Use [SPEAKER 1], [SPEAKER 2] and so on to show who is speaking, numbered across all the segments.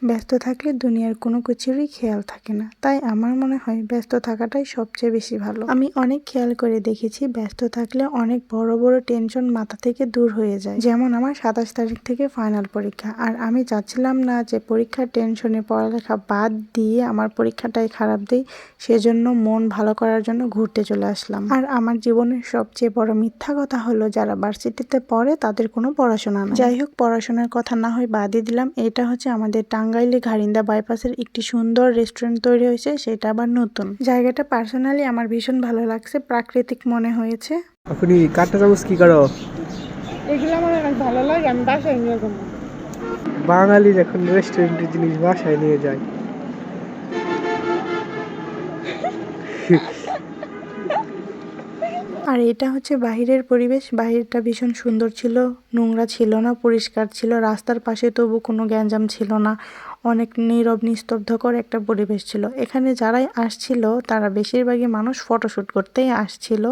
[SPEAKER 1] ব্যস্ত থাকলে দুনিয়ার কোনো কিছুরই খেয়াল থাকে না, তাই আমার মনে হয় ব্যস্ত থাকাটাই সবচেয়ে বেশি ভালো। আমি অনেক খেয়াল করে দেখেছি ব্যস্ত থাকলে অনেক বড় বড় টেনশন মাথা থেকে দূর হয়ে যায়। যেমন আমার 27 তারিখ থেকে ফাইনাল পরীক্ষা, আর আমি চাচ্ছিলাম না যে পরীক্ষার টেনশনে পড়ালেখা বাদ দিয়ে আমার পরীক্ষাটাই খারাপ দিই, সেজন্য মন ভালো করার জন্য ঘুরতে চলে আসলাম। আর আমার জীবনের সবচেয়ে বড় মিথ্যা কথা হলো যারা ভার্সিটিতে পড়ে তাদের কোনো পড়াশোনা নাই। যাই হোক, পড়াশোনার কথা না হয় বাদই দিলাম। এটা হচ্ছে আমাদের টাঙ্গাইলে ঘারিন্দা বাইপাসের একটি সুন্দর রেস্টুরেন্ট তৈরি হয়েছে, সেটা আবার নতুন। জায়গাটা পার্সোনালি আমার ভীষণ ভালো লাগছে, প্রাকৃতিক মনে হয়েছে।
[SPEAKER 2] আপনি কাঠটা চামচ কি করো?
[SPEAKER 3] এগুলো আমার অনেক ভালো লাগে, আমি বাসায় নিয়ে যাবো।
[SPEAKER 2] বাঙালি যখন রেস্টুরেন্টের জিনিস বাসায় নিয়ে যায়।
[SPEAKER 1] আর এটা হচ্ছে বাহিরের পরিবেশ। বাহিরটা ভীষণ সুন্দর ছিল, নোংরা ছিল না, পরিষ্কার ছিল। রাস্তার পাশে তবু কোনো গ্যাঞ্জাম ছিল না, অনেক নীরব নিস্তব্ধকর একটা পরিবেশ ছিল। এখানে যারাই আসছিল তারা বেশিরভাগই মানুষ ফটোশ্যুট করতেই আসছিল,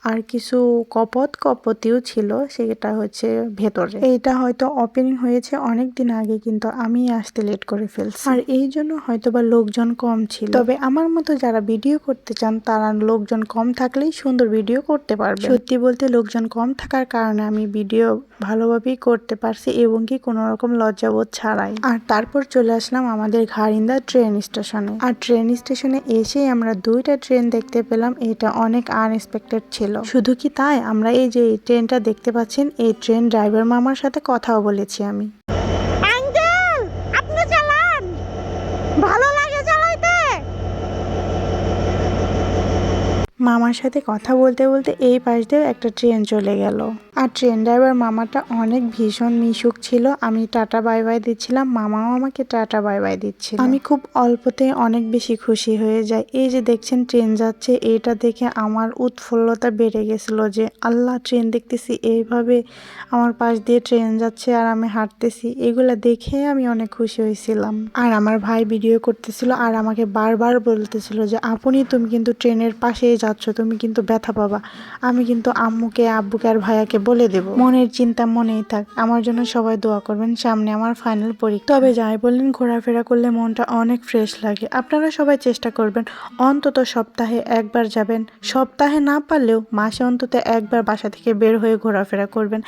[SPEAKER 1] আর কিছু কপতিও ছিল, সেটা হচ্ছে ভেতরে। এইটা হয়তো ওপেনিং হয়েছে অনেক দিন আগে, কিন্তু আমি আসতে লেট করে ফেলছি, আর এই জন্য হয়তোবা লোকজন কম ছিল। তবে আমার মতো যারা ভিডিও করতে চান তারা লোকজন কম থাকলেই সুন্দর ভিডিও করতে পারবে। সত্যি বলতে লোকজন কম থাকার কারণে আমি ভিডিও ভালোভাবেই করতে পারছি, এবং কি কোনো রকম লজ্জাবোধ ছাড়াই। আর তারপর চলে আসলাম আমাদের ঘারিন্দা ট্রেন স্টেশনে। আর ট্রেন স্টেশনে এসেই আমরা দুইটা ট্রেন দেখতে পেলাম, এটা অনেক আনএক্সপেক্টেড ছিল। শুধু কি তাই, আমরা এই যে ট্রেনটা দেখতে পাচ্ছেন, এই ট্রেন ড্রাইভার মামার সাথে কথাও বলেছি আমি।
[SPEAKER 3] আঙ্কেল, আপনি চালান, ভালো লাগে চালাইতে।
[SPEAKER 1] মামার সাথে কথা বলতে বলতে এই পাশ দিয়েও একটা ট্রেন চলে গেল। আর ট্রেন ড্রাইভার মামাটা অনেক ভীষণ মিশুক ছিল। আমি টাটা বাই বাই দিচ্ছিলাম, মামাও আমাকে টাটা বাই বাই দিচ্ছিল। আমি খুব অল্পতে অনেক বেশি খুশি হয়ে যাই। এই যে দেখছেন ট্রেন যাচ্ছে, এটা দেখে আমার উৎফুল্লতা বেড়ে গেছিল যে আল্লাহ, ট্রেন দেখতেছি, এইভাবে আমার পাশ দিয়ে ট্রেন যাচ্ছে আর আমি হাঁটতেছি, এগুলা দেখে আমি অনেক খুশি হয়েছিলাম। আর আমার ভাই ভিডিও করতেছিল আর আমাকে বারবার বলতেছিল যে আপনি, তুমি কিন্তু ট্রেনের পাশেই যাচ্ছ, তুমি কিন্তু ব্যথা পাবা। আমি কিন্তু আম্মুকে, আব্বুকে আর ভাইয়াকে বলে দেব। মনের চিন্তা মনেই থাক, আমার জন্য সবাই দোয়া করবেন, সামনে আমার ফাইনাল পরীক্ষা। তবে যাই বললেন, ঘোরাফেরা করলে মনটা অনেক ফ্রেশ লাগে। আপনারা সবাই চেষ্টা করবেন অন্তত সপ্তাহে একবার যাবেন, সপ্তাহে না পারলেও মাসে অন্তত একবার বাসা থেকে বের হয়ে ঘোরাফেরা করবেন।